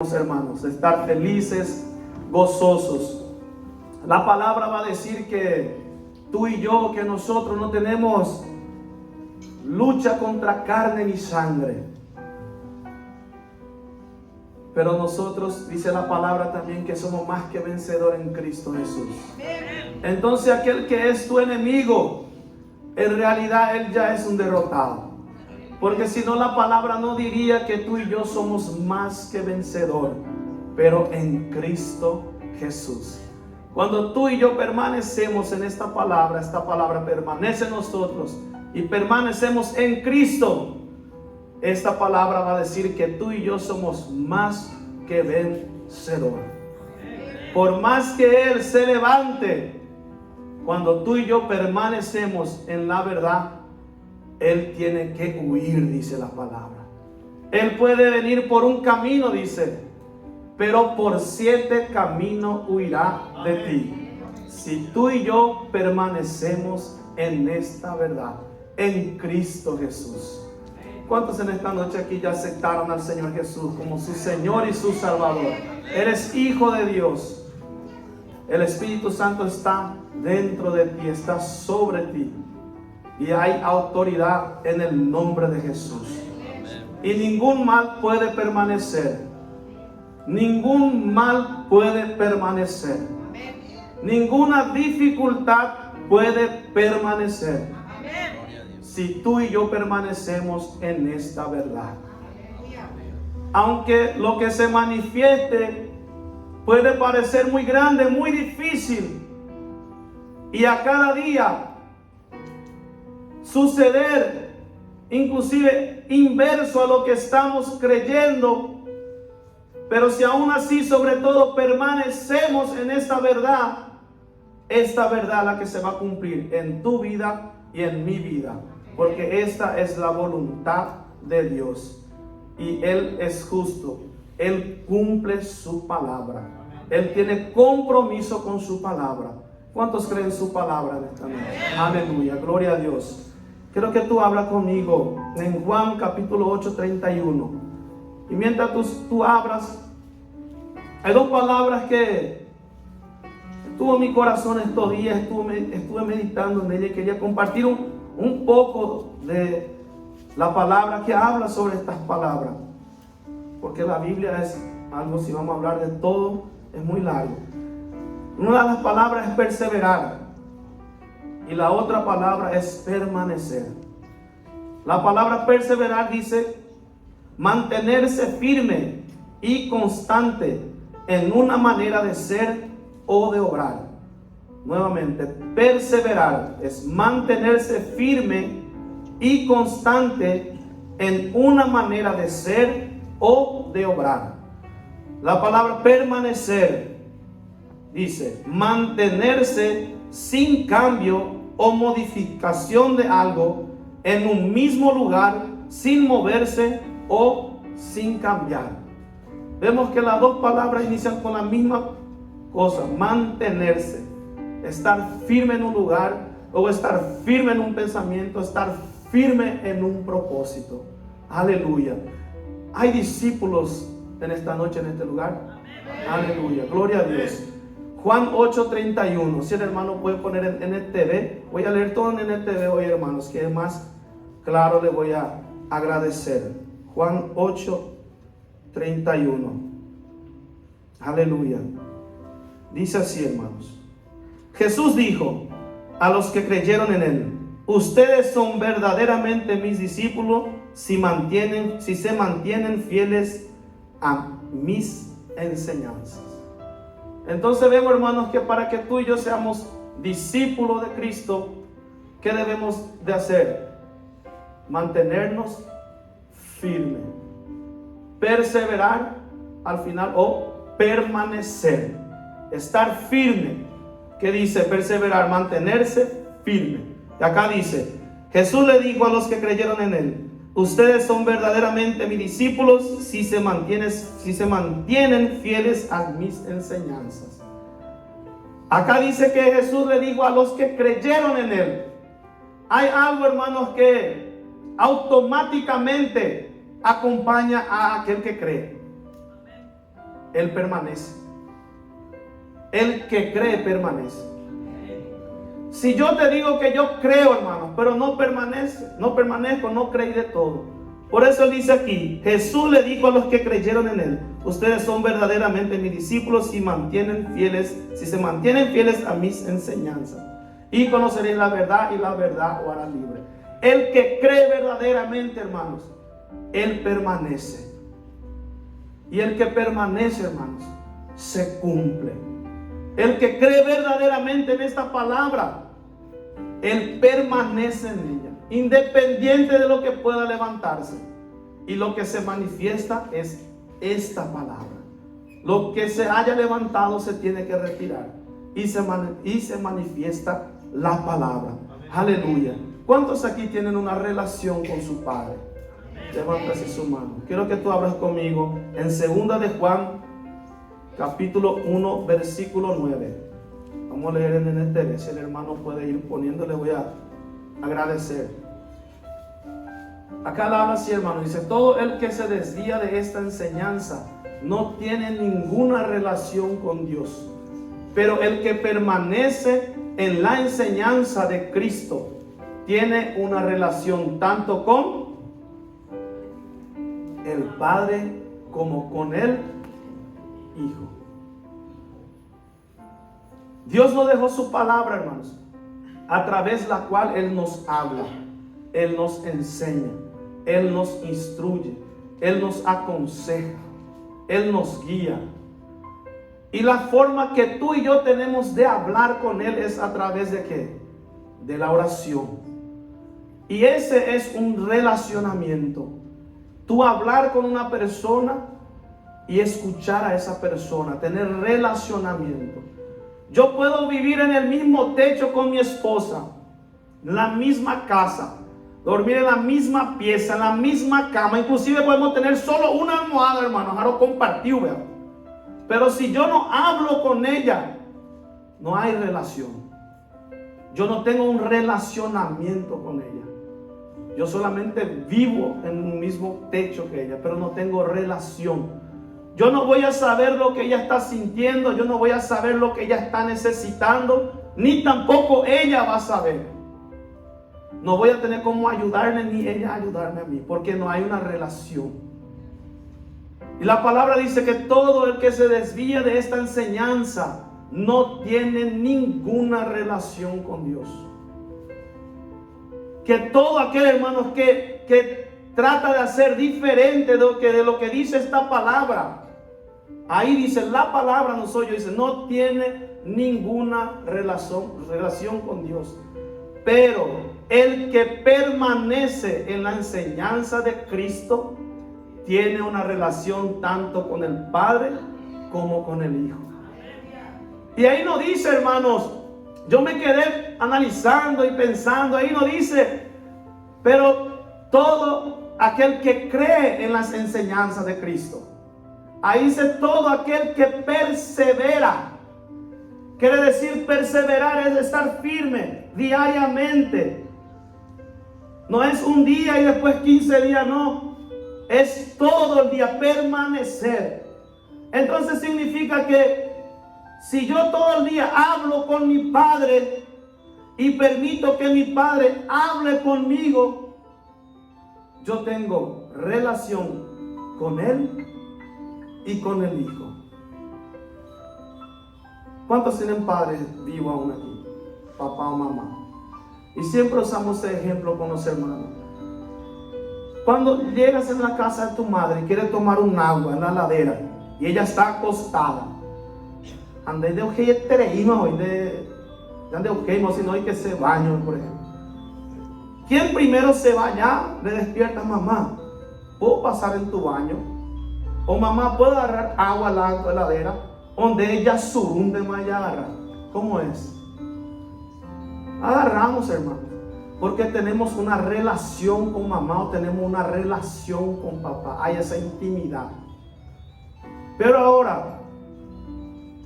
Hermanos, estar felices, gozosos. La palabra va a decir que tú y yo, que nosotros no tenemos lucha contra carne ni sangre, pero nosotros, dice la palabra también, que somos más que vencedores en Cristo Jesús. Entonces aquel que es tu enemigo, en realidad él ya es un derrotado. Porque si no, la palabra no diría que tú y yo somos más que vencedor, pero en Cristo Jesús. Cuando tú y yo permanecemos en esta palabra permanece en nosotros y permanecemos en Cristo, esta palabra va a decir que tú y yo somos más que vencedor. Por más que Él se levante, cuando tú y yo permanecemos en la verdad, Él tiene que huir, dice la palabra. Él puede venir por un camino, dice, pero por 7 caminos huirá de ti. Si tú y yo permanecemos en esta verdad, en Cristo Jesús. ¿Cuántos en esta noche aquí ya aceptaron al Señor Jesús como su Señor y su Salvador? Eres hijo de Dios. El Espíritu Santo está dentro de ti, está sobre ti. Y hay autoridad en el nombre de Jesús. Y ningún mal puede permanecer. Ningún mal puede permanecer. Ninguna dificultad puede permanecer. Si tú y yo permanecemos en esta verdad. Aunque lo que se manifieste puede parecer muy grande, muy difícil. Y a cada día suceder, inclusive inverso a lo que estamos creyendo, pero si aún así, sobre todo, permanecemos en esta verdad la que se va a cumplir en tu vida y en mi vida, porque esta es la voluntad de Dios y Él es justo. Él cumple su palabra. Él tiene compromiso con su palabra. ¿Cuántos creen su palabra en esta noche? Aleluya, gloria a Dios. Quiero que tú hablas conmigo en Juan capítulo 8, 31. Y mientras tú abras, hay 2 palabras que estuvo en mi corazón estos días, estuve meditando en ella y quería compartir un poco de la palabra que habla sobre estas palabras. Porque la Biblia es algo, si vamos a hablar de todo, es muy largo. Una de las palabras es perseverar. Y la otra palabra es permanecer. La palabra perseverar dice mantenerse firme y constante en una manera de ser o de obrar. Nuevamente, perseverar es mantenerse firme y constante en una manera de ser o de obrar. La palabra permanecer dice mantenerse sin cambio o modificación de algo en un mismo lugar, sin moverse o sin cambiar. Vemos que las 2 palabras inician con la misma cosa: mantenerse, estar firme en un lugar o estar firme en un pensamiento, estar firme en un propósito. Aleluya. Hay discípulos en esta noche en este lugar. Aleluya, gloria a Dios. Juan 8:31. Si el hermano puede poner en NTV. Voy a leer todo en NTV hoy, hermanos, que es más claro, le voy a agradecer. Juan 8:31. Aleluya. Dice así, hermanos. Jesús dijo a los que creyeron en Él: ustedes son verdaderamente mis discípulos si se mantienen fieles a mis enseñanzas. Entonces vemos, hermanos, que para que tú y yo seamos discípulos de Cristo, ¿qué debemos de hacer? Mantenernos firmes, perseverar al final o permanecer, estar firme. ¿Qué dice perseverar? Mantenerse firme. Y acá dice: Jesús le dijo a los que creyeron en Él: ustedes son verdaderamente mis discípulos si se mantienen fieles a mis enseñanzas. Acá dice que Jesús le dijo a los que creyeron en Él. Hay algo, hermanos, que automáticamente acompaña a aquel que cree. Él permanece. El que cree permanece. Si yo te digo que yo creo, hermano, pero no permanezco, no creí de todo. Por eso él dice aquí, Jesús le dijo a los que creyeron en él: ustedes son verdaderamente mis discípulos si se mantienen fieles a mis enseñanzas. Y conoceréis la verdad, y la verdad os hará libre. El que cree verdaderamente, hermanos, él permanece. Y el que permanece, hermanos, se cumple. El que cree verdaderamente en esta palabra, él permanece en ella, independiente de lo que pueda levantarse. Y lo que se manifiesta es esta palabra. Lo que se haya levantado se tiene que retirar. Y se manifiesta la palabra. Aleluya. ¿Cuántos aquí tienen una relación con su Padre? Levántase su mano. Quiero que tú abras conmigo en 2 de Juan, capítulo 1, versículo 9. Vamos a leer en el NTV. Si el hermano puede ir poniendo, le voy a agradecer. Acá la habla así, hermano. Dice: todo el que se desvía de esta enseñanza no tiene ninguna relación con Dios. Pero el que permanece en la enseñanza de Cristo tiene una relación tanto con el Padre como con el Hijo. Dios nos dejó su palabra, hermanos, a través de la cual Él nos habla, Él nos enseña, Él nos instruye, Él nos aconseja, Él nos guía. Y la forma que tú y yo tenemos de hablar con Él es a través de ¿qué? De la oración. Y ese es un relacionamiento. Tú hablar con una persona y escuchar a esa persona, tener relacionamiento. Yo puedo vivir en el mismo techo con mi esposa, en la misma casa, dormir en la misma pieza, en la misma cama. Inclusive podemos tener solo una almohada, hermano, algo compartido, ¿verdad? Pero si yo no hablo con ella, no hay relación. Yo no tengo un relacionamiento con ella. Yo solamente vivo en un mismo techo que ella, pero no tengo relación. Yo no voy a saber lo que ella está sintiendo, yo no voy a saber lo que ella está necesitando, ni tampoco ella va a saber. No voy a tener cómo ayudarle ni ella ayudarme a mí, porque no hay una relación. Y la palabra dice que todo el que se desvía de esta enseñanza no tiene ninguna relación con Dios. Que todo aquel, hermanos, que trata de hacer diferente de lo que dice esta palabra, ahí dice la palabra, no soy yo, dice no tiene ninguna relación con Dios. Pero el que permanece en la enseñanza de Cristo tiene una relación tanto con el Padre como con el Hijo. Y ahí no dice, hermanos, yo me quedé analizando y pensando, ahí no dice, pero todo aquel que cree en las enseñanzas de Cristo. Ahí dice todo aquel que persevera. Quiere decir perseverar es estar firme diariamente. No es un día y después 15 días, no. Es todo el día permanecer. Entonces significa que si yo todo el día hablo con mi Padre y permito que mi Padre hable conmigo, yo tengo relación con Él y con el Hijo. ¿Cuántos tienen padres vivos aún aquí? Papá o mamá. Y siempre usamos ese ejemplo con los hermanos. Cuando llegas en la casa de tu madre y quieres tomar un agua en la ladera y ella está acostada, ande de ojé tereíma hoy de ojé, si no hay que se baño, por ejemplo. ¿Quién primero se baña? Le despierta mamá. ¿Puedo pasar en tu baño? O mamá, ¿puedo agarrar agua a la heladera? Donde ella surunde más y agarra. ¿Cómo es? Agarramos, hermano, porque tenemos una relación con mamá o tenemos una relación con papá. Hay esa intimidad. Pero ahora,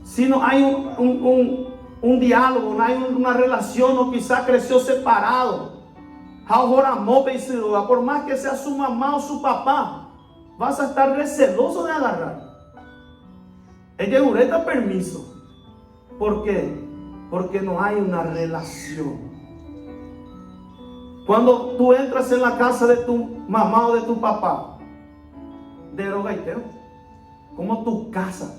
si no hay un diálogo, no hay una relación, o quizá creció separado, por más que sea su mamá o su papá, vas a estar receloso de agarrar. Ella ureta permiso. ¿Por qué? Porque no hay una relación. Cuando tú entras en la casa de tu mamá o de tu papá, de drogaitero, como tu casa,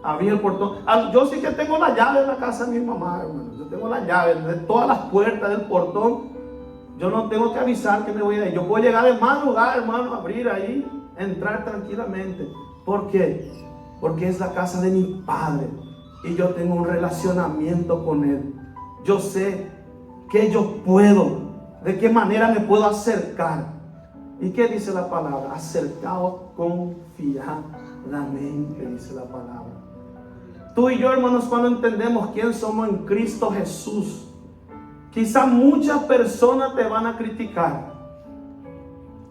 abrí el portón. Yo sí que tengo la llave de la casa de mi mamá, hermano. Yo tengo la llave de todas las puertas del portón. Yo no tengo que avisar que me voy a ir. Yo puedo llegar de madrugada, hermano, abrir ahí, entrar tranquilamente. ¿Por qué? Porque es la casa de mi padre y yo tengo un relacionamiento con él. Yo sé que yo puedo, de qué manera me puedo acercar. ¿Y qué dice la palabra? Acercaos confiadamente, dice la palabra. Tú y yo, hermanos, cuando entendemos quién somos en Cristo Jesús, quizá muchas personas te van a criticar,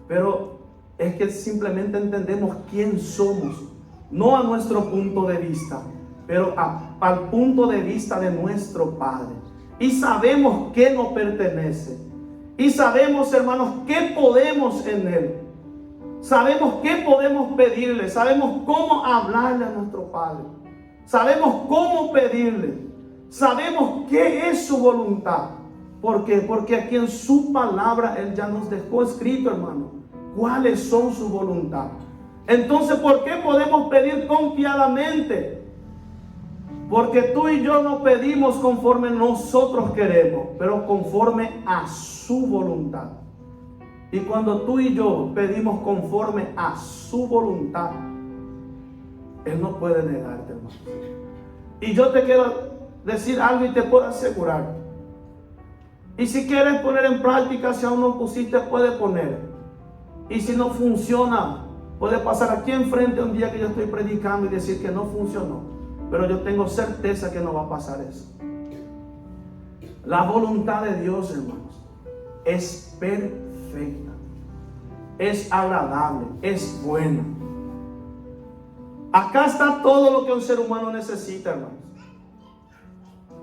pero es que simplemente entendemos quién somos, no a nuestro punto de vista, pero al punto de vista de nuestro Padre. Y sabemos qué nos pertenece. Y sabemos, hermanos, qué podemos en Él. Sabemos qué podemos pedirle. Sabemos cómo hablarle a nuestro Padre. Sabemos cómo pedirle. Sabemos qué es su voluntad. ¿Por qué? Porque aquí en su palabra Él ya nos dejó escrito, hermano, cuáles son su voluntad. Entonces, ¿por qué podemos pedir confiadamente? Porque tú y yo no pedimos conforme nosotros queremos, pero conforme a su voluntad. Y cuando tú y yo pedimos conforme a su voluntad, Él no puede negarte, hermano. Y yo te quiero decir algo y te puedo asegurar. Y si quieres poner en práctica, si aún no pusiste, puede poner. Y si no funciona, puede pasar aquí enfrente un día que yo estoy predicando y decir que no funcionó. Pero yo tengo certeza que no va a pasar eso. La voluntad de Dios, hermanos, es perfecta, es agradable, es buena. Acá está todo lo que un ser humano necesita, hermanos.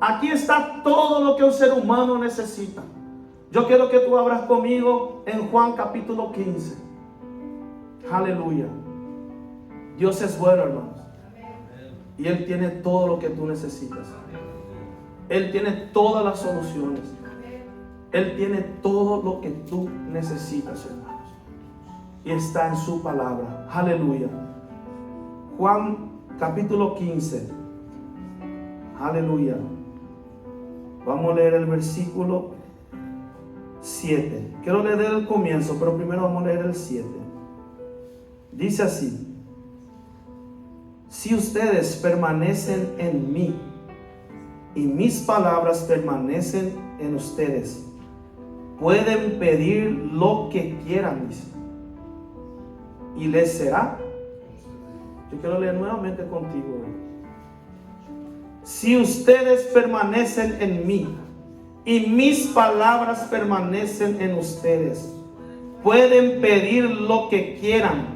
Aquí está todo lo que un ser humano necesita. Yo quiero que tú abras conmigo en Juan capítulo 15. Aleluya. Dios es bueno, hermanos. Y Él tiene todo lo que tú necesitas. Él tiene todas las soluciones. Él tiene todo lo que tú necesitas, hermanos. Y está en su palabra. Aleluya. Juan capítulo 15. Aleluya. Vamos a leer el versículo 7. Quiero leer el comienzo, pero primero vamos a leer el 7. Dice así: si ustedes permanecen en mí y mis palabras permanecen en ustedes, pueden pedir lo que quieran, dice, y les será. Yo quiero leer nuevamente contigo. Si ustedes permanecen en mí y mis palabras permanecen en ustedes, pueden pedir lo que quieran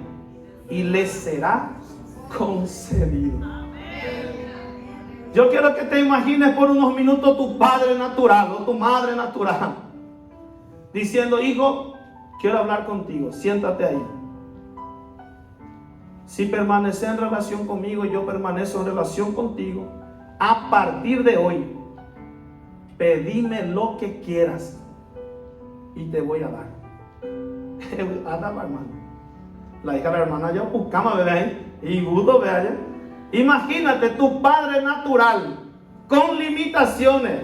y les será concedido. Yo quiero que te imagines por unos minutos tu padre natural o tu madre natural diciendo: hijo, quiero hablar contigo, siéntate ahí. Si permaneces en relación conmigo y yo permanezco en relación contigo, a partir de hoy, pedime lo que quieras y te voy a dar. Hermano. La hija de la hermana ya buscamos, bebé ahí. Y Budo, ve allá. Imagínate tu padre natural con limitaciones.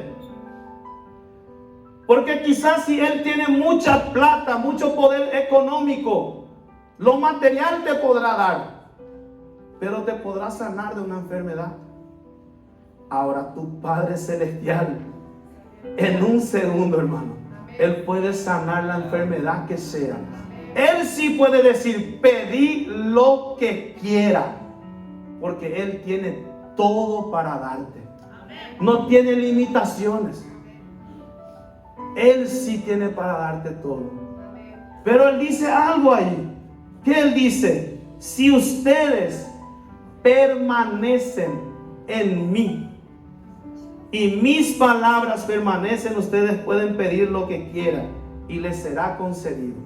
Porque quizás si él tiene mucha plata, mucho poder económico, lo material te podrá dar, pero te podrá sanar de una enfermedad. Ahora tu Padre Celestial, en un segundo, hermano, Él puede sanar la enfermedad que sea. Él sí puede decir: pedí lo que quiera, porque Él tiene todo para darte. No tiene limitaciones. Él sí tiene para darte todo. Pero Él dice algo ahí. ¿Qué Él dice? Si ustedes permanecen en mí y mis palabras permanecen, ustedes pueden pedir lo que quieran y les será concedido.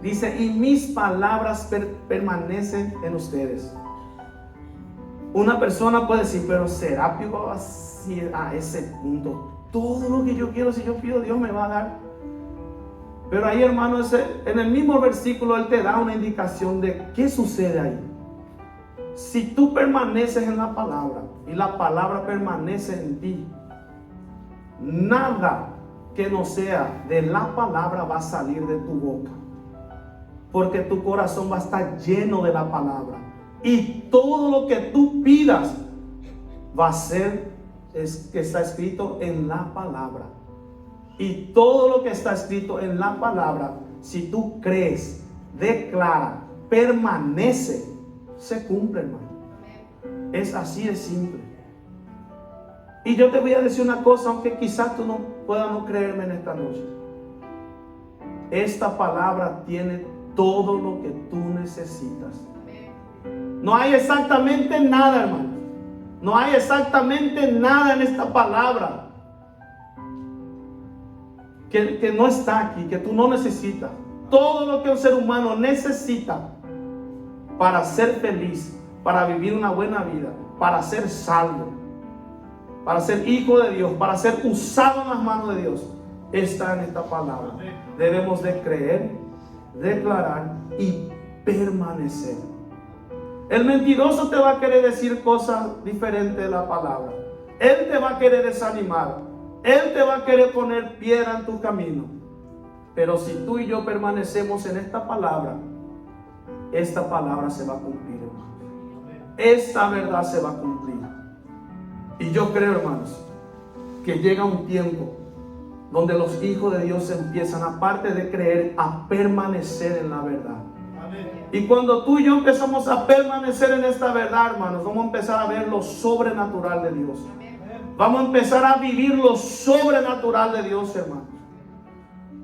Dice: y mis palabras permanecen en ustedes. Una persona puede decir, pero ¿será que va a ese punto? Todo lo que yo quiero, si yo pido, Dios me va a dar. Pero ahí, hermano, en el mismo versículo Él te da una indicación de qué sucede ahí. Si tú permaneces en la palabra y la palabra permanece en ti, nada que no sea de la palabra va a salir de tu boca, porque tu corazón va a estar lleno de la palabra, y todo lo que tú pidas va a ser que está escrito en la palabra. Y todo lo que está escrito en la palabra, si tú crees, declara, permanece, se cumple, hermano. Es así de simple. Y yo te voy a decir una cosa, aunque quizás tú no puedas no creerme en esta noche. Esta palabra tiene todo lo que tú necesitas. No hay exactamente nada, hermano. No hay exactamente nada en esta palabra que no está aquí, que tú no necesitas. Todo lo que un ser humano necesita para ser feliz, para vivir una buena vida, para ser salvo, para ser hijo de Dios, para ser usado en las manos de Dios, está en esta palabra. Debemos de creer, declarar y permanecer. El mentiroso te va a querer decir cosas diferentes de la palabra. Él te va a querer desanimar. Él te va a querer poner piedra en tu camino. Pero si tú y yo permanecemos en esta palabra se va a cumplir, hermanos. Esta verdad se va a cumplir. Y yo creo, hermanos, que llega un tiempo donde los hijos de Dios empiezan, aparte de creer, a permanecer en la verdad. Y cuando tú y yo empezamos a permanecer en esta verdad, hermanos, vamos a empezar a ver lo sobrenatural de Dios. Vamos a empezar a vivir lo sobrenatural de Dios, hermanos.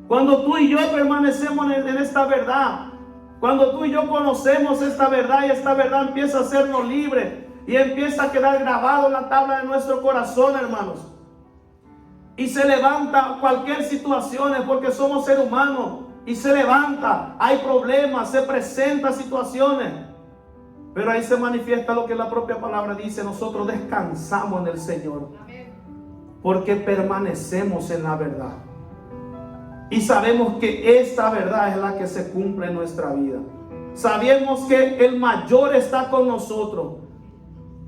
Cuando tú y yo permanecemos en esta verdad, cuando tú y yo conocemos esta verdad y esta verdad empieza a hacernos libres y empieza a quedar grabado en la tabla de nuestro corazón, hermanos. Y se levanta cualquier situación, porque somos seres humanos. Y se levanta, hay problemas, se presentan situaciones. Pero ahí se manifiesta lo que la propia palabra dice. Nosotros descansamos en el Señor, porque permanecemos en la verdad. Y sabemos que esta verdad es la que se cumple en nuestra vida. Sabemos que el mayor está con nosotros.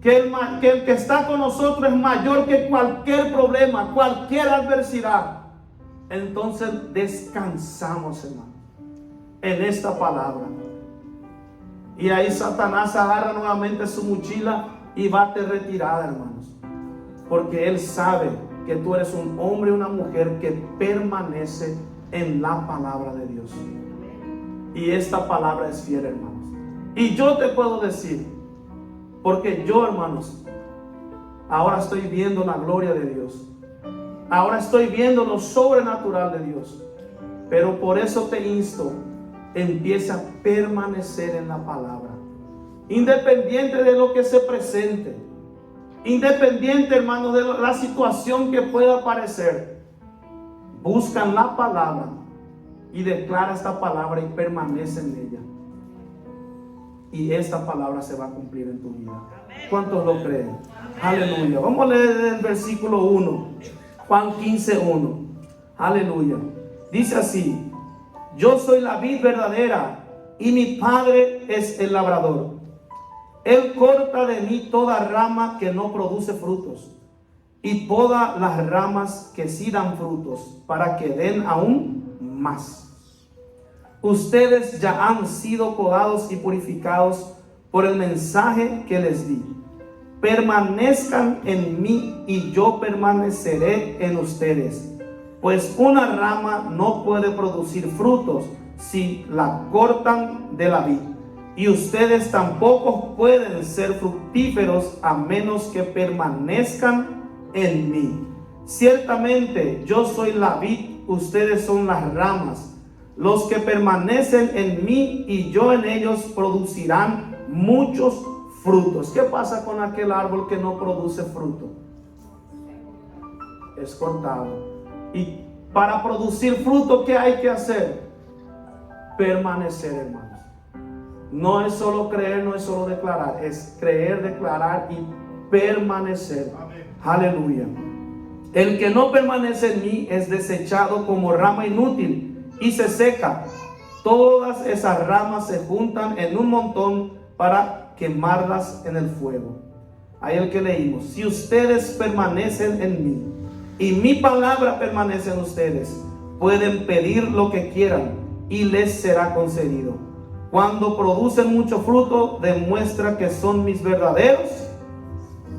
Que el que está con nosotros es mayor que cualquier problema, cualquier adversidad. Entonces descansamos, hermano, en esta palabra. Y ahí Satanás agarra nuevamente su mochila y bate retirada, hermanos. Porque él sabe que tú eres un hombre y una mujer que permanece en la palabra de Dios. Y esta palabra es fiel, hermanos. Y yo te puedo decir, porque yo, hermanos, ahora estoy viendo la gloria de Dios. Ahora estoy viendo lo sobrenatural de Dios. Pero por eso te insto, empieza a permanecer en la palabra. Independiente de lo que se presente. Independiente, hermano, de la situación que pueda aparecer. Buscan la palabra y declara esta palabra y permanece en ella. Y esta palabra se va a cumplir en tu vida. ¿Cuántos lo creen? Aleluya. Vamos a leer el versículo 1. Juan 15:1. Aleluya. Dice así: yo soy la vid verdadera y mi Padre es el labrador. Él corta de mí toda rama que no produce frutos y poda las ramas que sí dan frutos, para que den aún más. Ustedes ya han sido podados y purificados por el mensaje que les di. Permanezcan en mí y yo permaneceré en ustedes. Pues una rama no puede producir frutos si la cortan de la vid. Y ustedes tampoco pueden ser fructíferos a menos que permanezcan en mí. Ciertamente yo soy la vid, ustedes son las ramas. Los que permanecen en mí y yo en ellos producirán muchos frutos. ¿Qué pasa con aquel árbol que no produce fruto? Es cortado. Y para producir fruto, ¿qué hay que hacer? Permanecer, hermanos. No es solo creer, no es solo declarar, es creer, declarar y permanecer. Amén. Aleluya. El que no permanece en mí es desechado como rama inútil y se seca. Todas esas ramas se juntan en un montón para quemarlas en el fuego. Ahí el que leímos. Si ustedes permanecen en mí y mi palabra permanece en ustedes, pueden pedir lo que quieran y les será concedido. Cuando producen mucho fruto, demuestra que son mis verdaderos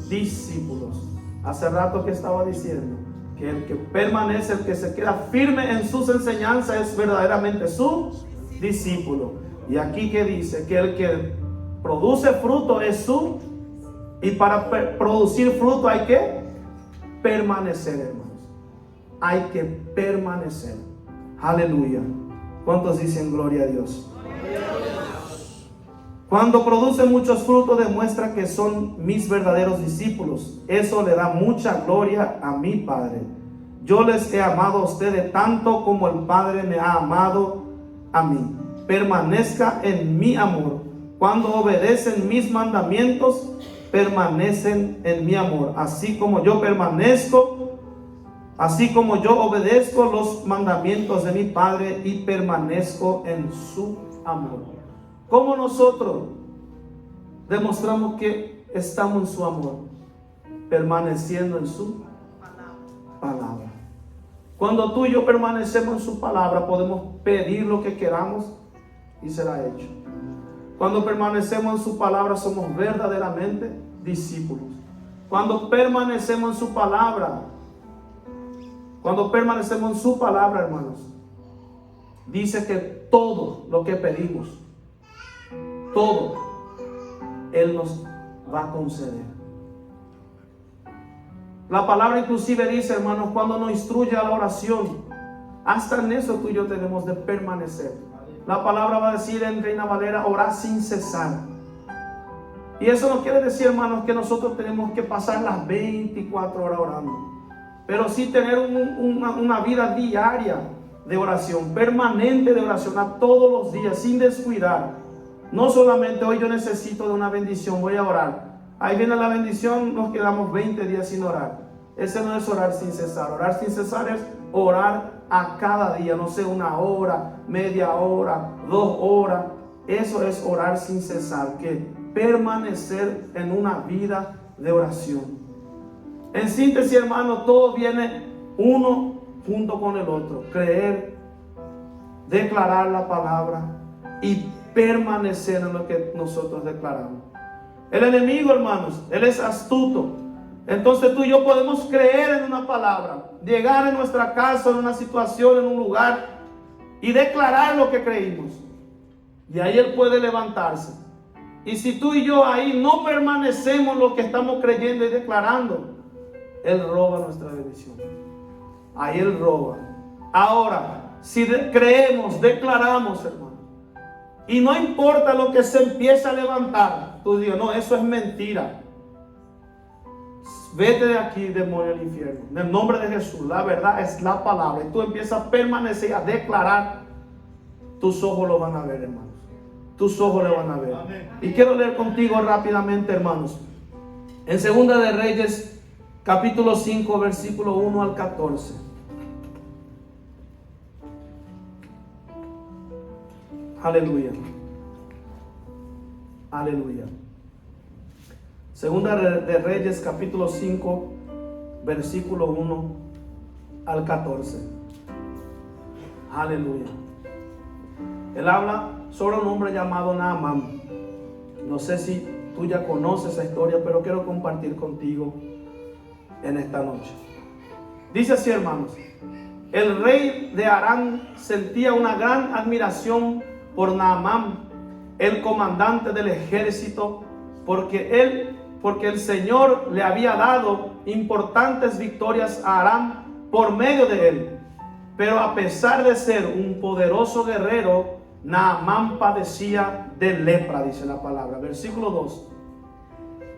discípulos. Hace rato que estaba diciendo que el que permanece, el que se queda firme en sus enseñanzas es verdaderamente su discípulo. Y aquí que dice que el que produce fruto es su, y para producir fruto hay que permanecer, hermanos. Hay que permanecer. Aleluya. ¿Cuántos dicen gloria a Dios? Cuando produce muchos frutos, demuestra que son mis verdaderos discípulos. Eso le da mucha gloria a mi Padre. Yo les he amado a ustedes tanto como el Padre me ha amado a mí. Permanezca en mi amor. Cuando obedecen mis mandamientos, permanecen en mi amor. Así como yo obedezco los mandamientos de mi Padre y permanezco en su amor. ¿Cómo nosotros demostramos que estamos en su amor? Permaneciendo en su palabra. Cuando tú y yo permanecemos en su palabra, podemos pedir lo que queramos y será hecho. Cuando permanecemos en su palabra, somos verdaderamente discípulos. Cuando permanecemos en su palabra, hermanos, dice que todo lo que pedimos, todo, Él nos va a conceder. La palabra inclusive dice, hermanos, cuando nos instruye a la oración, hasta en eso tú y yo tenemos de permanecer. La palabra va a decir en Reina Valera, orar sin cesar. Y eso no quiere decir, hermanos, que nosotros tenemos que pasar las 24 horas orando, pero sí tener una vida diaria de oración, permanente de oración, a todos los días, sin descuidar. No solamente hoy yo necesito de una bendición, voy a orar. Ahí viene la bendición, nos quedamos 20 días sin orar. Ese no es orar sin cesar. Orar sin cesar es orar a cada día, no sé, 1 hora, media hora, 2 horas. Eso es orar sin cesar, que permanecer en una vida de oración. En síntesis, hermano, todo viene uno junto con el otro. Creer, declarar la palabra y permanecer en lo que nosotros declaramos. El enemigo, hermanos, él es astuto. Entonces tú y yo podemos creer en una palabra, llegar en nuestra casa, en una situación, en un lugar y declarar lo que creímos. Y ahí él puede levantarse. Y si tú y yo ahí no permanecemos en lo que estamos creyendo y declarando, él roba nuestra bendición. Ahí él roba. Ahora, si creemos, declaramos, hermano, y no importa lo que se empiece a levantar, tú dices, no, eso es mentira. Vete de aquí, demonio del infierno. En el nombre de Jesús, la verdad es la palabra. Y tú empiezas a permanecer, a declarar. Tus ojos lo van a ver, hermanos. Tus ojos lo van a ver. Amén. Y quiero leer contigo rápidamente, hermanos. En 2 de Reyes, capítulo 5, versículo 1 al 14. Aleluya. Aleluya. 2 de Reyes, capítulo 5, versículo 1 al 14. Aleluya. Él habla sobre un hombre llamado Naamán. No sé si tú ya conoces esa historia, pero quiero compartir contigo en esta noche. Dice así, hermanos. El rey de Aram sentía una gran admiración por Naamán, el comandante del ejército, porque el Señor le había dado importantes victorias a Aram por medio de él. Pero a pesar de ser un poderoso guerrero, Naamán padecía de lepra, dice la palabra. Versículo 2.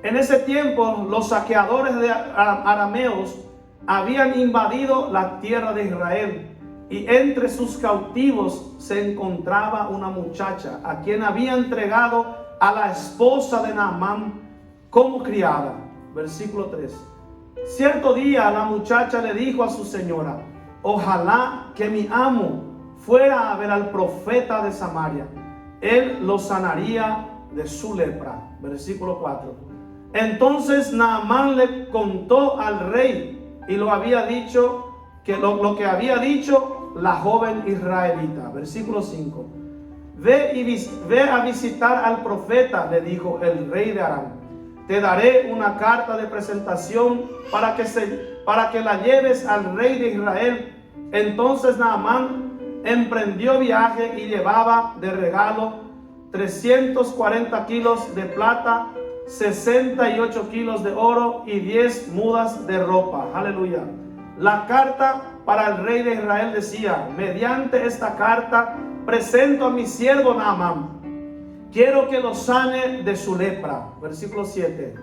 En ese tiempo los saqueadores de arameos habían invadido la tierra de Israel y entre sus cautivos se encontraba una muchacha a quien había entregado a la esposa de Naamán como criada. Versículo 3. Cierto día la muchacha le dijo a su señora: ojalá que mi amo fuera a ver al profeta de Samaria, él lo sanaría de su lepra. Versículo 4. Entonces Naamán le contó al rey y lo había dicho lo que había dicho la joven israelita. Versículo 5. Ve a visitar al profeta, le dijo el rey de Aram. Te daré una carta de presentación para que la lleves al rey de Israel. Entonces Naamán emprendió viaje y llevaba de regalo 340 kilos de plata, 68 kilos de oro y 10 mudas de ropa. Aleluya. La carta para el rey de Israel decía: mediante esta carta presento a mi siervo Naamán. Quiero que lo sane de su lepra. Versículo 7.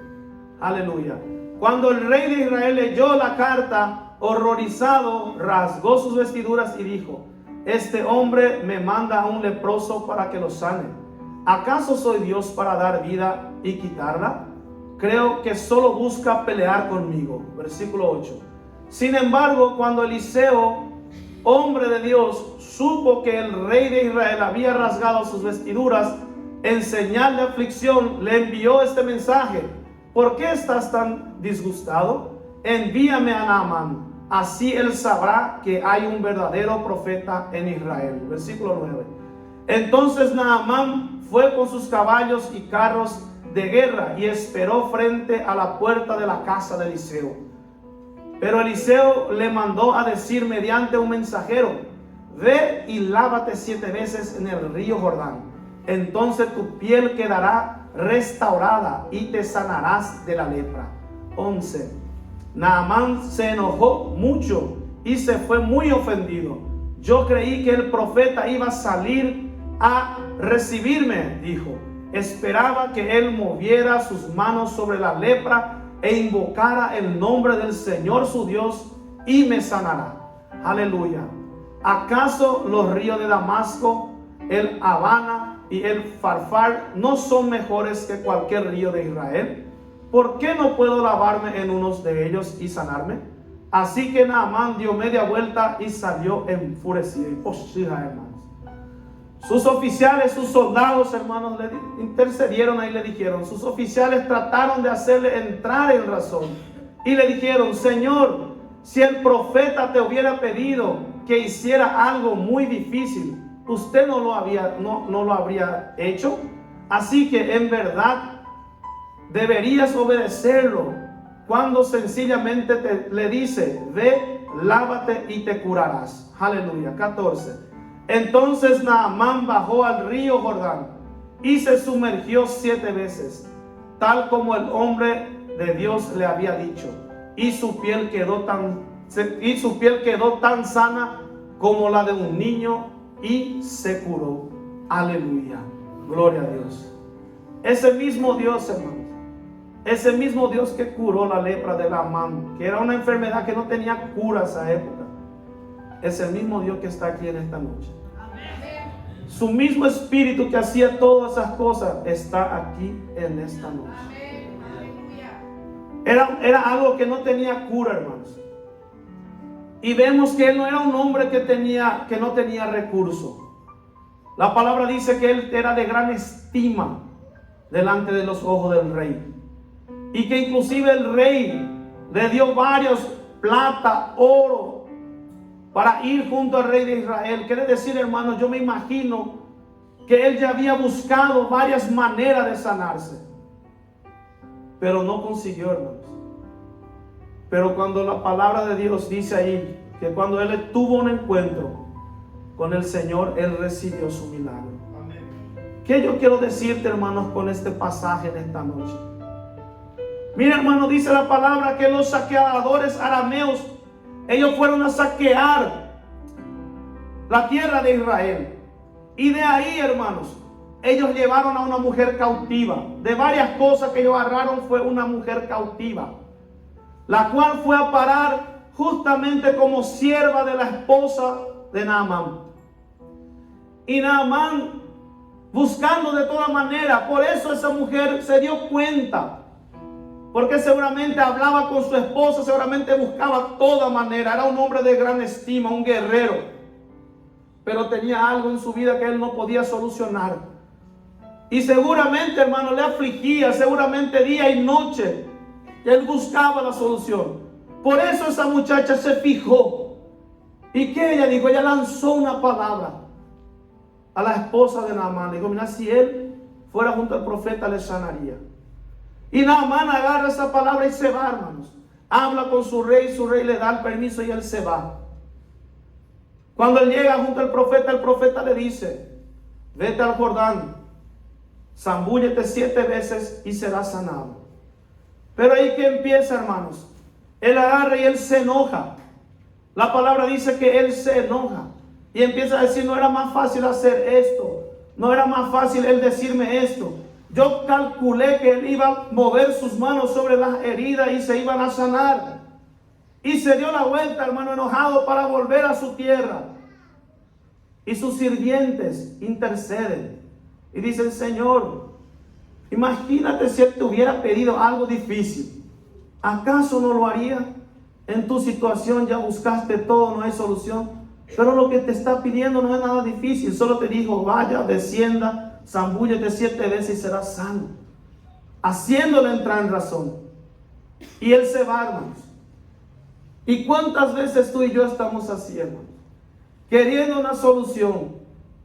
Aleluya. Cuando el rey de Israel leyó la carta, horrorizado, rasgó sus vestiduras y dijo: este hombre me manda a un leproso para que lo sane. ¿Acaso soy Dios para dar vida y quitarla? Creo que solo busca pelear conmigo. Versículo 8. Sin embargo, cuando Eliseo, hombre de Dios, supo que el rey de Israel había rasgado sus vestiduras en señal de aflicción, le envió este mensaje: ¿por qué estás tan disgustado? Envíame a Naamán, así él sabrá que hay un verdadero profeta en Israel. Versículo 9. Entonces Naamán fue con sus caballos y carros de guerra y esperó frente a la puerta de la casa de Eliseo. Pero Eliseo le mandó a decir mediante un mensajero: ve y lávate 7 veces en el río Jordán. Entonces tu piel quedará restaurada y te sanarás de la lepra. 11. Naamán se enojó mucho y se fue muy ofendido. Yo creí que el profeta iba a salir a recibirme, dijo. Esperaba que él moviera sus manos sobre la lepra e invocara el nombre del Señor su Dios y me sanará. Aleluya. ¿Acaso los ríos de Damasco, el Habana y el Farfar no son mejores que cualquier río de Israel? ¿Por qué no puedo lavarme en unos de ellos y sanarme? Así que Naamán dio media vuelta y salió enfurecido. Hermanos, sus oficiales, sus soldados, hermanos, le intercedieron ahí, le dijeron, sus oficiales trataron de hacerle entrar en razón y le dijeron: Señor, si el profeta te hubiera pedido que hiciera algo muy difícil, usted no lo habría hecho. Así que en verdad deberías obedecerlo cuando sencillamente le dice: ve, lávate y te curarás. Aleluya. 14. Entonces Naamán bajó al río Jordán y se sumergió 7 veces, tal como el hombre de Dios le había dicho, y su piel quedó tan sana como la de un niño y se curó. Aleluya. Gloria a Dios. Ese mismo Dios, hermanos, ese mismo Dios que curó la lepra de Naamán, que era una enfermedad que no tenía cura a esa época, es el mismo Dios que está aquí en esta noche. Su mismo espíritu que hacía todas esas cosas está aquí en esta noche. Era algo que no tenía cura, hermanos. Y vemos que él no era un hombre que no tenía recursos. La palabra dice que él era de gran estima delante de los ojos del rey. Y que inclusive el rey le dio varios plata, oro, para ir junto al rey de Israel. Quiere decir, hermanos, yo me imagino que él ya había buscado varias maneras de sanarse, pero no consiguió, hermanos. Pero cuando la palabra de Dios dice ahí que cuando él tuvo un encuentro con el Señor, él recibió su milagro. ¿Qué yo quiero decirte, hermanos, con este pasaje en esta noche? Mira, hermano, dice la palabra que los saqueadores arameos, ellos fueron a saquear la tierra de Israel. Y de ahí, hermanos, ellos llevaron a una mujer cautiva. De varias cosas que ellos agarraron fue una mujer cautiva, la cual fue a parar justamente como sierva de la esposa de Naamán. Y Naamán, buscando de toda manera, por eso esa mujer se dio cuenta, porque seguramente hablaba con su esposa, seguramente buscaba toda manera, era un hombre de gran estima, un guerrero, pero tenía algo en su vida que él no podía solucionar, y seguramente, hermano, le afligía, seguramente día y noche, él buscaba la solución. Por eso esa muchacha se fijó, y que ella dijo, ella lanzó una palabra a la esposa de Naamán, le dijo, mira, si él fuera junto al profeta le sanaría. Y Naamán agarra esa palabra y se va, hermanos. Habla con su rey le da el permiso y él se va. Cuando él llega junto al profeta, el profeta le dice, vete al Jordán, zambúllete 7 veces y serás sanado. Pero ahí que empieza, hermanos, él agarra y él se enoja. La palabra dice que él se enoja y empieza a decir, no era más fácil hacer esto, no era más fácil él decirme esto. Yo calculé que él iba a mover sus manos sobre las heridas y se iban a sanar. Y se dio la vuelta, hermano, enojado para volver a su tierra. Y sus sirvientes interceden y dicen, Señor, imagínate si él te hubiera pedido algo difícil. ¿Acaso no lo haría? En tu situación ya buscaste todo, no hay solución. Pero lo que te está pidiendo no es nada difícil. Solo te dijo, vaya, descienda, zambúllete 7 veces y serás sano, haciéndole entrar en razón. Y él se va, hermanos. ¿Y cuántas veces tú y yo estamos así, hermanos? Queriendo una solución,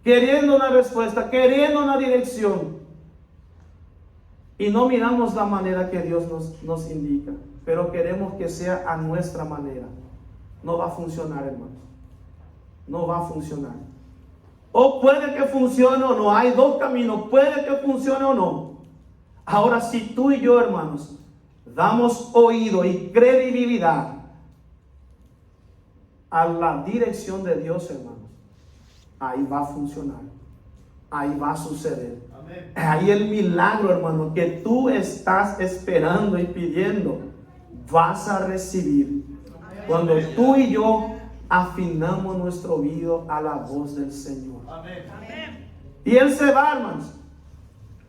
queriendo una respuesta, queriendo una dirección, y no miramos la manera que Dios nos indica, pero queremos que sea a nuestra manera. No va a funcionar, hermanos. No va a funcionar. O puede que funcione o no. Hay dos caminos. Puede que funcione o no. Ahora, si tú y yo, hermanos, damos oído y credibilidad a la dirección de Dios, hermanos, ahí va a funcionar. Ahí va a suceder. Amén. Ahí el milagro, hermano, que tú estás esperando y pidiendo, vas a recibir. Amén. Cuando tú y yo afinamos nuestro oído a la voz del Señor. Amén. Y él se va, hermanos.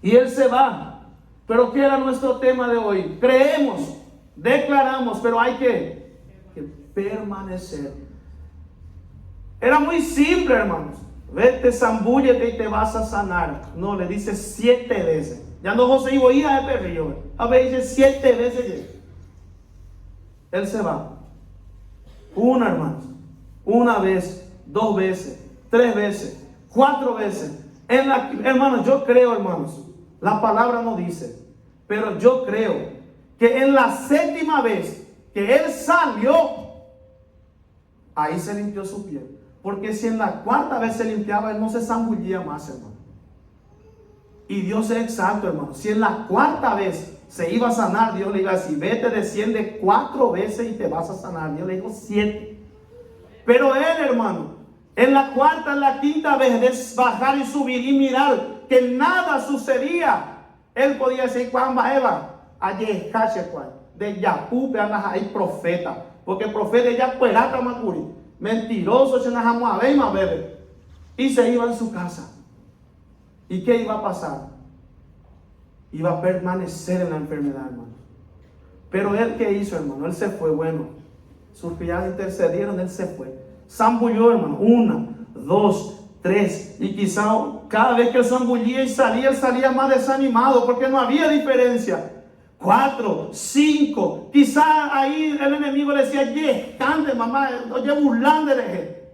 Y él se va. Pero ¿qué era nuestro tema de hoy? Creemos, declaramos, pero hay que permanecer. Era muy simple, hermanos. Vete, zambúllete y te vas a sanar. No, le dice 7 veces. Ya no José iba a ir a ese río. A ver, dice 7 veces. Él se va. Una, hermanos. 1 vez, 2 veces, 3 veces, 4 veces. Hermanos, yo creo, hermanos, la palabra no dice, pero yo creo que en la 7ª vez que él salió, ahí se limpió su piel. Porque si en la 4ª vez se limpiaba, él no se zambullía más, hermano. Y Dios es exacto, hermano. Si en la 4ª vez se iba a sanar, Dios le iba a decir, vete, desciende 4 veces y te vas a sanar. Dios le dijo 7. Pero él, hermano, en la 4ª, en la 5ª vez de bajar y subir y mirar que nada sucedía, él podía decir, Juan Eva, ayer de Yapupe hay profeta, porque el profeta ya puerata macuri, mentiroso, se nos a ver más bebé, y se iba en su casa. ¿Y qué iba a pasar? Iba a permanecer en la enfermedad, hermano. Pero él, ¿qué hizo, hermano? Él se fue, bueno. Sus criados intercedieron, él se fue. Zambulló, hermano, 1, 2, 3. Y quizá cada vez que él zambullía y salía, él salía más desanimado porque no había diferencia. 4, 5. Quizá ahí el enemigo le decía, cante mamá, oye, burlándole.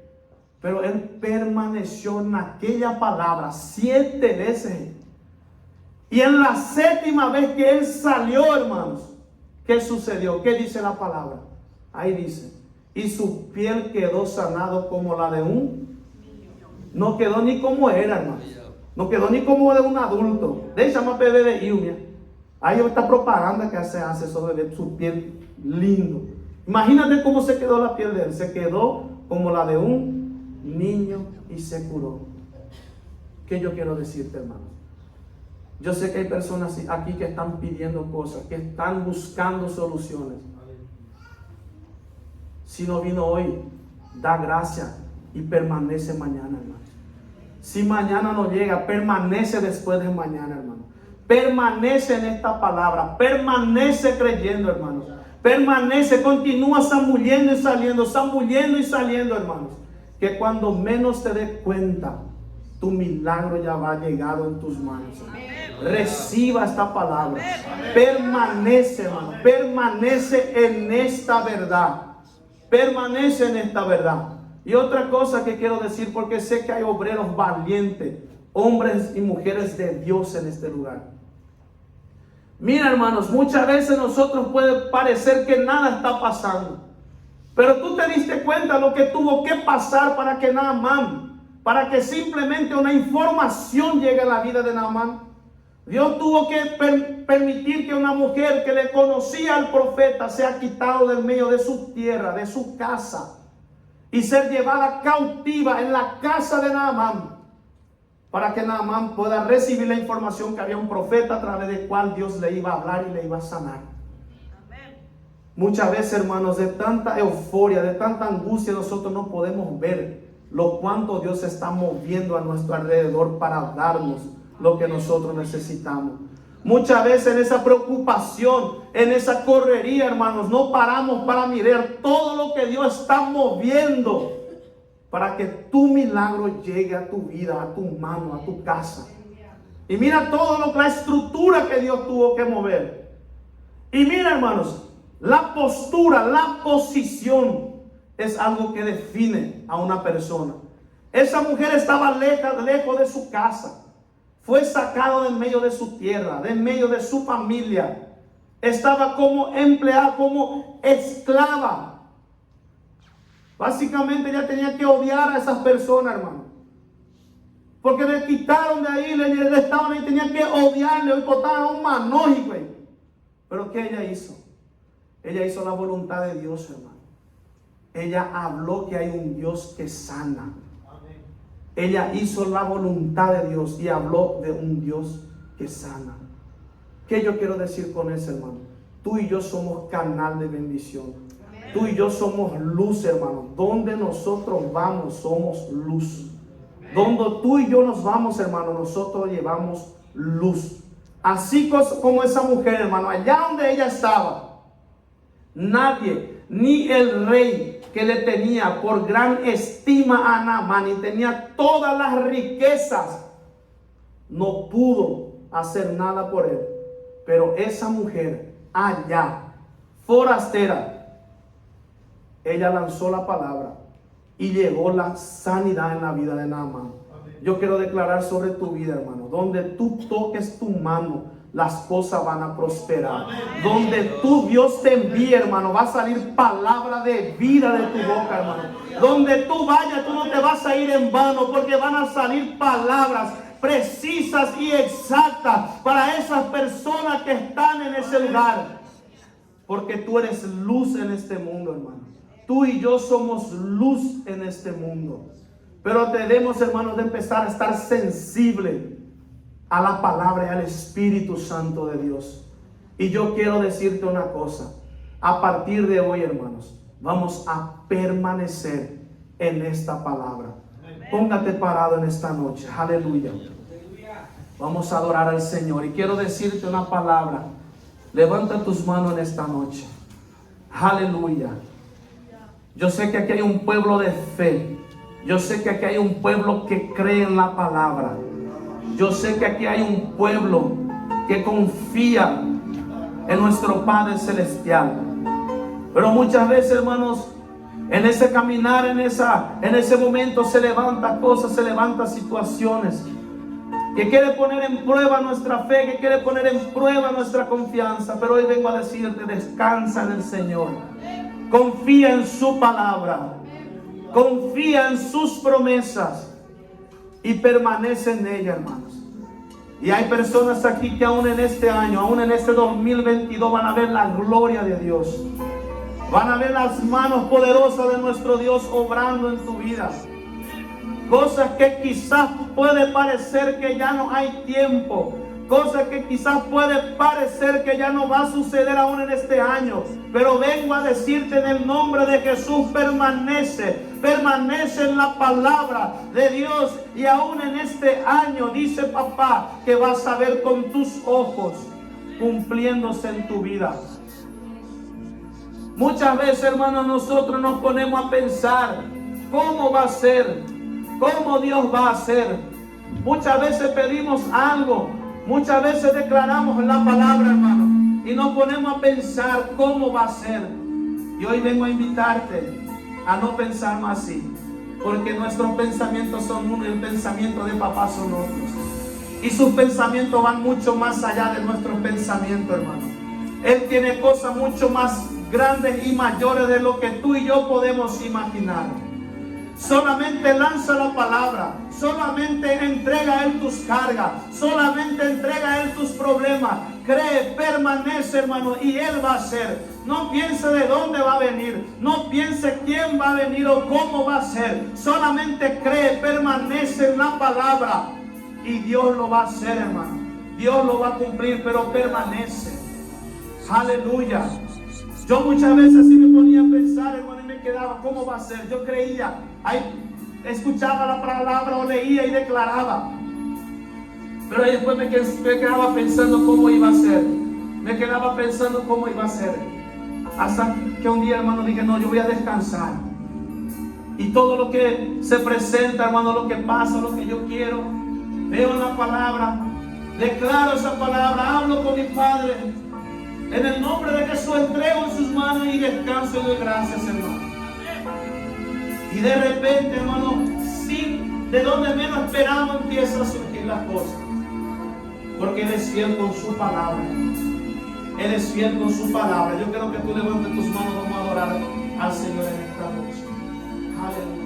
Pero él permaneció en aquella palabra 7 veces. Y en la 7ª vez que él salió, hermanos, ¿qué sucedió? ¿Qué dice la palabra? Ahí dice, y su piel quedó sanado como la de un niño. No quedó ni como era, hermanos. No quedó ni como de un adulto. De esa más bebé de Iumia. Ahí esta propaganda que hace sobre su piel lindo. Imagínate cómo se quedó la piel de él. Se quedó como la de un niño y se curó. ¿Qué yo quiero decirte, hermano? Yo sé que hay personas aquí que están pidiendo cosas, que están buscando soluciones. Si no vino hoy, da gracias y permanece mañana, hermano. Si mañana no llega, permanece después de mañana, hermano. Permanece en esta palabra, permanece creyendo, hermanos. Permanece, continúa zambullendo y saliendo, hermanos. Que cuando menos te des cuenta, tu milagro ya va llegado en tus manos. Reciba esta palabra. Permanece, hermano. Permanece en esta verdad. Permanece en esta verdad. Y otra cosa que quiero decir, porque sé que hay obreros valientes, hombres y mujeres de Dios en este lugar. Mira, hermanos, muchas veces nosotros puede parecer que nada está pasando. Pero tú te diste cuenta lo que tuvo que pasar para que Naamán, para que simplemente una información llegue a la vida de Naamán. Dios tuvo que permitir que una mujer que le conocía al profeta sea quitado del medio de su tierra, de su casa, y ser llevada cautiva en la casa de Naamán, para que Naamán pueda recibir la información que había un profeta a través del cual Dios le iba a hablar y le iba a sanar. Amén. Muchas veces, hermanos, de tanta euforia, de tanta angustia, nosotros no podemos ver lo cuánto Dios está moviendo a nuestro alrededor para darnos lo que nosotros necesitamos. Muchas veces en esa preocupación, en esa correría, hermanos, no paramos para mirar todo lo que Dios está moviendo para que tu milagro llegue a tu vida, a tu mano, a tu casa. Y mira todo lo que la estructura que Dios tuvo que mover. Y mira, hermanos, la postura, la posición es algo que define a una persona. Esa mujer estaba lejos de su casa. Fue sacado de en medio de su tierra, de en medio de su familia. Estaba como empleada, como esclava. Básicamente ella tenía que odiar a esas personas, hermano. Porque le quitaron de ahí, le estaban ahí, tenía que odiarle, hoy botaban un manógico. Pero ¿qué ella hizo? Ella hizo la voluntad de Dios, hermano. Ella habló que hay un Dios que sana. Ella hizo la voluntad de Dios y habló de un Dios que sana. ¿Qué yo quiero decir con eso, hermano? Tú y yo somos canal de bendición. Tú y yo somos luz, hermano. Donde nosotros vamos, somos luz. Donde tú y yo nos vamos, hermano, nosotros llevamos luz. Así como esa mujer, hermano, allá donde ella estaba, nadie, ni el rey que le tenía por gran estima a Naamán y tenía todas las riquezas, no pudo hacer nada por él. Pero esa mujer allá, forastera, ella lanzó la palabra y llegó la sanidad en la vida de Naamán. Yo quiero declarar sobre tu vida, hermano, donde tú toques tu mano, las cosas van a prosperar. Donde tú, Dios te envíe, hermano, va a salir palabra de vida de tu boca, hermano. Donde tú vayas, tú no te vas a ir en vano, porque van a salir palabras precisas y exactas para esas personas que están en ese lugar. Porque tú eres luz en este mundo, hermano. Tú y yo somos luz en este mundo. Pero debemos, hermanos, de empezar a estar sensibles a la palabra y al Espíritu Santo de Dios. Y yo quiero decirte una cosa. A partir de hoy, hermanos, vamos a permanecer en esta palabra. Póngate parado en esta noche. Aleluya. Vamos a adorar al Señor. Y quiero decirte una palabra. Levanta tus manos en esta noche. Aleluya. Yo sé que aquí hay un pueblo de fe. Yo sé que aquí hay un pueblo que cree en la palabra. Yo sé que aquí hay un pueblo que confía en nuestro Padre Celestial. Pero muchas veces, hermanos, en ese caminar, en ese momento se levantan cosas, se levantan situaciones que quiere poner en prueba nuestra fe, que quiere poner en prueba nuestra confianza. Pero hoy vengo a decirte, descansa en el Señor. Confía en su palabra. Confía en sus promesas. Y permanece en ella, hermanos. Y hay personas aquí que aún en este año, aún en este 2022 van a ver la gloria de Dios. Van a ver las manos poderosas de nuestro Dios obrando en tu vida. Cosas que quizás puede parecer que ya no hay tiempo. cosa que quizás puede parecer que ya no va a suceder aún en este año, pero vengo a decirte en el nombre de Jesús, permanece en la palabra de Dios, y aún en este año dice papá que vas a ver con tus ojos cumpliéndose en tu vida. Muchas veces, hermanos, nosotros nos ponemos a pensar cómo va a ser, cómo Dios va a hacer. Muchas veces pedimos algo, muchas veces declaramos la palabra, hermano, y nos ponemos a pensar cómo va a ser. Y hoy vengo a invitarte a no pensar más así, porque nuestros pensamientos son uno y el pensamiento de papá son otros. Y sus pensamientos van mucho más allá de nuestros pensamientos, hermano. Él tiene cosas mucho más grandes y mayores de lo que tú y yo podemos imaginar. Solamente lanza la palabra, solamente entrega a Él tus cargas, solamente entrega a Él tus problemas. Cree, permanece, hermano, y Él va a hacer. No piense de dónde va a venir, no piense quién va a venir o cómo va a ser. Solamente cree, permanece en la palabra y Dios lo va a hacer, hermano. Dios lo va a cumplir, pero permanece. Aleluya. Yo muchas veces sí me ponía a pensar, hermano, y me quedaba, ¿cómo va a ser? Yo creía, ahí escuchaba la palabra o leía y declaraba. Pero ahí después me quedaba pensando cómo iba a ser. Me quedaba pensando cómo iba a ser. Hasta que un día, hermano, dije, no, yo voy a descansar. Y todo lo que se presenta, hermano, lo que pasa, lo que yo quiero, veo en la palabra, declaro esa palabra, hablo con mi Padre. En el nombre de Jesús entrego en sus manos y descanso y doy gracias, hermano. Y de repente, hermano, sí, de donde menos esperamos empiezan a surgir las cosas. Porque Él es fiel con su palabra. Él es fiel con su palabra. Yo quiero que tú levantes tus manos, vamos a adorar al Señor en esta noche. Aleluya.